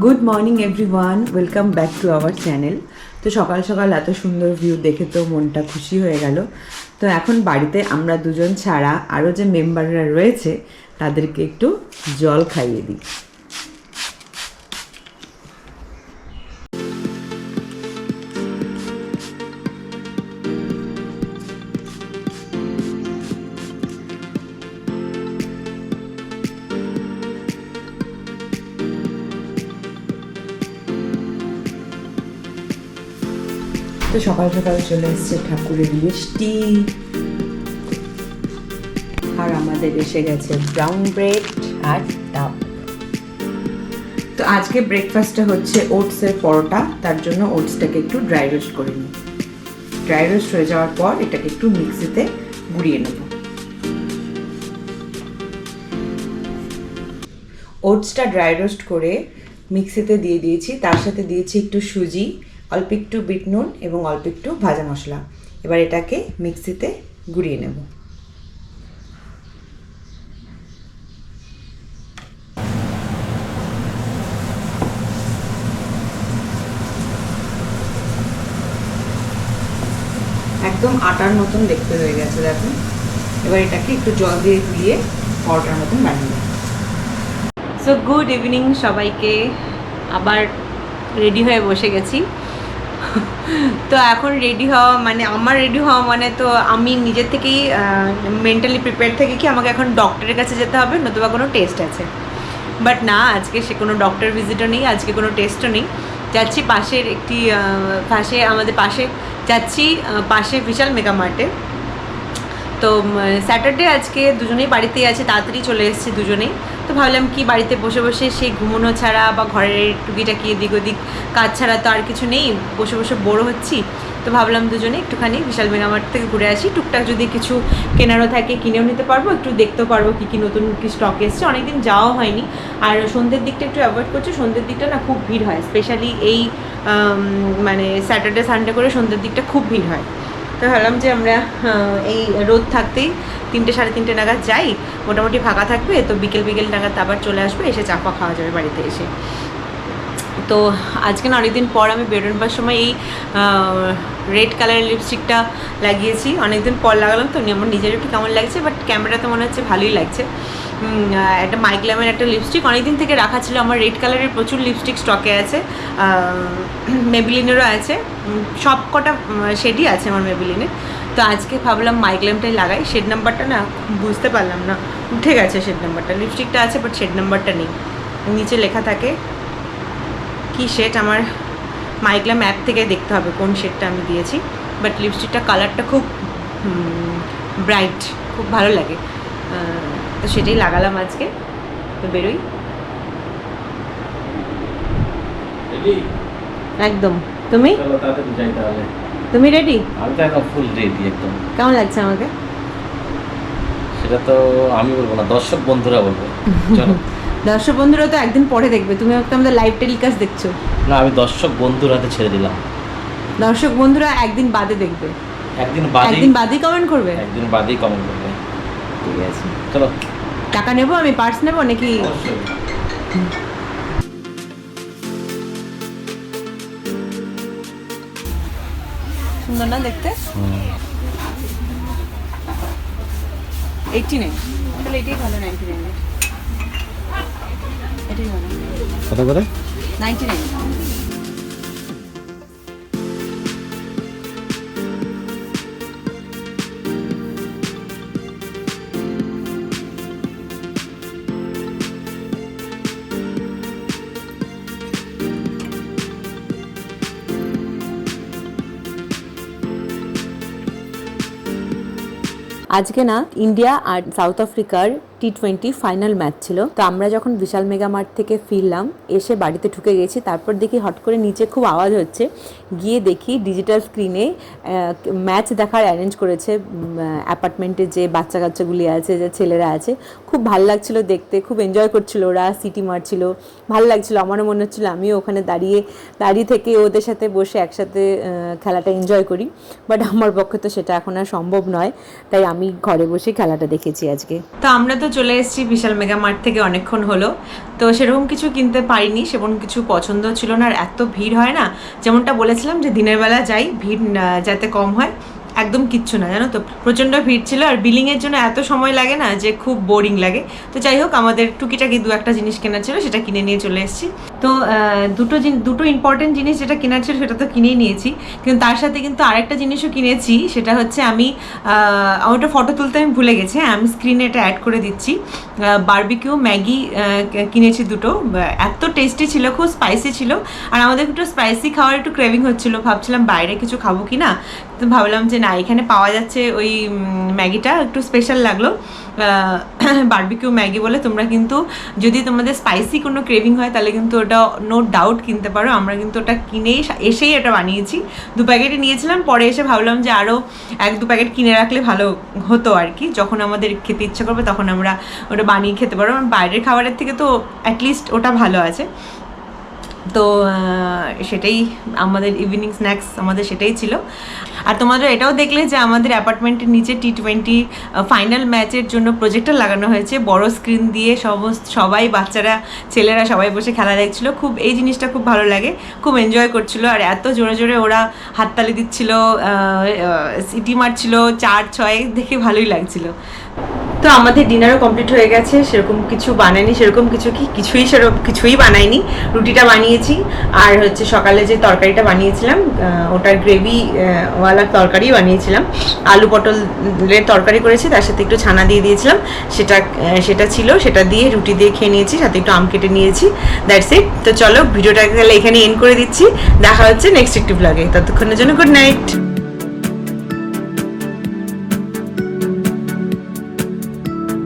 Good morning everyone, welcome back to our channel. তো সকাল সকাল এত সুন্দর ভিউ দেখে তো মনটা খুশি হয়ে গেল। তো এখন বাড়িতে আমরা দুজন ছাড়া আরও যে মেম্বাররা রয়েছে তাদেরকে একটু জল খাইয়ে দিই। তো সকাল সকাল চলে এসছে ঠাকুরের মিষ্টি, আর আমাদের এসে গেছে ব্রাউন ব্রেড আর ডাব। তো আজকে ব্রেকফাস্টে হচ্ছে ওটসের পরোটা, তার জন্য ওটসটাকে একটু ড্রাই রোস্ট করে নিই। ড্রাই রোস্ট হয়ে যাওয়ার পর এটাকে একটু মিক্সিতে গুঁড়িয়ে নেব। ওটসটা ড্রাই রোস্ট করে মিক্সিতে দিয়ে দিয়েছি, তার সাথে দিয়েছি একটু সুজি, অল্প একটু বিট নুন এবং অল্প একটু ভাজা মশলা। এবার এটাকে মিক্সিতে গুঁড়িয়ে নেব। একদম আটার মতন দেখতে হয়ে গেছে, দেখুন। এবার এটাকে একটু জল দিয়ে ধুয়ে পরোটার মতন বানিয়ে নেব। সো গুড ইভিনিং সবাইকে, আবার রেডি হয়ে বসে গেছি। তো এখন রেডি হওয়া মানে আমার রেডি হওয়া মানে তো আমি নিজের থেকেই মেন্টালি প্রিপেয়ার থেকে কি আমাকে এখন ডক্টরের কাছে যেতে হবে, নতুবা কোনো টেস্ট আছে। বাট না, আজকে সে কোনো ডক্টর ভিজিটও নেই, আজকে কোনো টেস্টও নেই। যাচ্ছি পাশের একটি আমাদের পাশে যাচ্ছি, পাশে বিশাল মেগা মার্টে। তো স্যাটারডে আজকে দুজনেই বাড়িতেই আছে, তাড়াতাড়ি চলে এসেছি দুজনেই। তো ভাবলাম কি বাড়িতে বসে বসে সেই ঘুমোনো ছাড়া বা ঘরের টুকিটাকি এদিক ওদিক কাজ ছাড়া তো আর কিছু নেই, বসে বসে বোরও হচ্ছি। তো ভাবলাম দুজনে একটুখানি বিশাল মেগামার্ট থেকে ঘুরে আসি, টুকটাক যদি কিছু কেনারও থাকে কিনেও নিতে পারবো, একটু দেখতেও পারবো কী কী নতুন কী স্টক এসছে। অনেকদিন যাওয়া হয়নি। আর সন্ধ্যের দিকটা একটু অ্যাভয়েড করছি, সন্ধ্যের দিকটা না খুব ভিড় হয়, স্পেশালি এই মানে স্যাটারডে সানডে করে সন্ধ্যের দিকটা খুব ভিড় হয়। তো ভাবলাম যে আমরা এই রোদ থাকতেই 3টে সাড়ে 3টে নাগাদ যাই, মোটামুটি ফাঁকা থাকবে, তো বিকেল নাগাদ আবার চলে আসবে, এসে চাপা খাওয়া যাবে বাড়িতে এসে। তো আজকে না অনেকদিন পর আমি বেরোনোর সময় এই রেড কালারের লিপস্টিকটা লাগিয়েছি, অনেকদিন পর লাগালাম তো আমার নিজের একটু কেমন লাগছে, বাট ক্যামেরাতে মনে হচ্ছে ভালোই লাগছে। একটা মাইগ্ল্যামের একটা লিপস্টিক অনেকদিন থেকে রাখা ছিল আমার, রেড কালারের প্রচুর লিপস্টিক স্টকে আছে, মেবিলিনেরও আছে, সব কটা শেডই আছে আমার মেবিলিনের। তো আজকে ভাবলাম মাইগ্ল্যামটাই লাগাই। শেড নাম্বারটা না বুঝতে পারলাম না, উঠে গেছে শেড নাম্বারটা। লিপস্টিকটা আছে বাট শেড নাম্বারটা নেই, নিচে লেখা থাকে কি শেড। আমার মাইগ্ল্যাম অ্যাপ থেকে দেখতে হবে কোন শেডটা আমি দিয়েছি। বাট লিপস্টিকটা কালারটা খুব ব্রাইট, খুব ভালো লাগে, তো সেটাই লাগালাম আজকে। তো বেরোই একদম। তুমি তুমি রেডি? আমি তো একদম ফুল রেডি একদম। কেমন লাগছে আমাকে? সেটা তো আমি বলবো না, দর্শক বন্ধুরা বলবে। চলো। দর্শক বন্ধুরা তো একদিন পরে দেখবে, তুমি তো আমাদের লাইভ টেলিকাস্ট দেখছো না, আমি দর্শক বন্ধুর হাতে ছেড়ে দিলাম। দর্শক বন্ধুরা একদিন বাদে দেখবে, একদিন বাদেই কমেন্ট করবে, একদিন বাদেই কমেন্ট করবে। ঠিক আছে চলো। টাকা নেবো আমি, পার্স নেবো নাকি? সুন্দর না দেখতে? 89, তাহলে এটাই ভালো। 99 এটাই ভালো। কত করে? 99। আজকে না ইন্ডিয়া আর সাউথ আফ্রিকার T20 ফাইনাল ম্যাচ ছিল। তো আমরা যখন বিশাল মেগা মার্ট থেকে ফিরলাম, এসে বাড়িতে ঢুকে গেছি, তারপর দেখি হট করে নিচে খুব আওয়াজ হচ্ছে, গিয়ে দেখি ডিজিটাল স্ক্রিনে ম্যাচ দেখার অ্যারেঞ্জ করেছে অ্যাপার্টমেন্টে যে বাচ্চা কাচ্চাগুলি আছে, যে ছেলেরা আছে। খুব ভাল লাগছিল দেখতে, খুব এনজয় করছিল ওরা, সিটি মারছিল, ভাল লাগছিল। আমারও মনে হচ্ছিলো আমিও ওখানে দাঁড়িয়ে থেকে ওদের সাথে বসে একসাথে খেলাটা এনজয় করি। বাট আমার পক্ষে তো সেটা এখন আর সম্ভব নয়, তাই আমি ঘরে বসে খেলাটা দেখেছি আজকে। তো আমরা তো তো চলে এসেছি বিশাল মেগা মার্ট থেকে অনেকক্ষণ হলো। তো সেরকম কিছু কিনতে পারিনি, সেরকম কিছু পছন্দ ছিল না। আর এত ভিড় হয় না, যেমনটা বলেছিলাম যে দিনের বেলা যাই, ভিড় যাতে কম হয়, একদম কিচ্ছু না, জানো তো প্রচণ্ড ভিড় ছিল। আর বিলিংয়ের জন্য এত সময় লাগে না যে খুব বোরিং লাগে। তো যাই হোক, আমাদের টুকিটাকি দু একটা জিনিস কেনার ছিল, সেটা কিনে নিয়ে চলে এসেছি। তো দুটো ইম্পর্টেন্ট জিনিস যেটা কেনার ছিল সেটা তো কিনেই নিয়েছি, কিন্তু তার সাথে কিন্তু আরেকটা জিনিসও কিনেছি। সেটা হচ্ছে আমি ওটা ফটো তুলতে আমি ভুলে গেছি, আমি স্ক্রিনে এটা অ্যাড করে দিচ্ছি। বারবিকিউ ম্যাগি কিনেছি দুটো, এত টেস্টি ছিল, খুব স্পাইসি ছিল। আর আমাদের একটু স্পাইসি খাওয়ার একটু ক্রেভিং হচ্ছিলো, ভাবছিলাম বাইরে কিছু খাবো কি না। তো ভাবলাম যে না, এখানে পাওয়া যাচ্ছে ওই ম্যাগিটা, একটু স্পেশাল লাগলো বারবিকিউ ম্যাগি বলে। তোমরা কিন্তু যদি তোমাদের স্পাইসি কোনো ক্রেভিং হয় তাহলে কিন্তু ওটা নো ডাউট কিনতে পারো। আমরা কিন্তু ওটা কিনেই এসেই এটা বানিয়েছি, 2 প্যাকেটই নিয়েছিলাম। পরে এসে ভাবলাম যে আরও 1-2 প্যাকেট কিনে রাখলে ভালো হতো আর কি, যখন আমাদের খেতে ইচ্ছা করবে তখন আমরা ওটা বানিয়ে খেতে পারবো। বাইরের খাবারের থেকে তো অ্যাটলিস্ট ওটা ভালো আছে। তো সেটাই আমাদের ইভিনিং স্ন্যাক্স, আমাদের সেটাই ছিল। আর তোমাদের এটাও দেখলে যে আমাদের অ্যাপার্টমেন্টের নিচে T20 ফাইনাল ম্যাচের জন্য প্রজেক্টর লাগানো হয়েছে, বড় স্ক্রিন দিয়ে সবাই বাচ্চারা, ছেলেরা সবাই বসে খেলা দেখছিল। খুব এই জিনিসটা খুব ভালো লাগে, খুব এনজয় করছিল। আর এত জোরে জোরে ওরা হাততালি দিচ্ছিল, সিটি মারছিল 4-6, দেখে ভালোই লাগছিল। তো আমাদের ডিনারও কমপ্লিট হয়ে গেছে। সেরকম কিছু বানাইনি, কিছুই বানাইনি। রুটিটা বানিয়েছি, আর হচ্ছে সকালে যে তরকারিটা বানিয়েছিলাম ওটার গ্রেভি ওয়ালা তরকারি বানিয়েছিলাম। আলু পটলের তরকারি করেছি, তার সাথে একটু ছানা দিয়ে দিয়েছিলাম, সেটা ছিল, সেটা দিয়ে রুটি দিয়ে খেয়ে নিয়েছি, সাথে একটু আম কেটে নিয়েছি। That's it. তো চলো, ভিডিওটা তাহলে এখানে এন্ড করে দিচ্ছি। দেখা হচ্ছে নেক্সট একটি ব্লগে, ততক্ষণের জন্য গুড নাইট।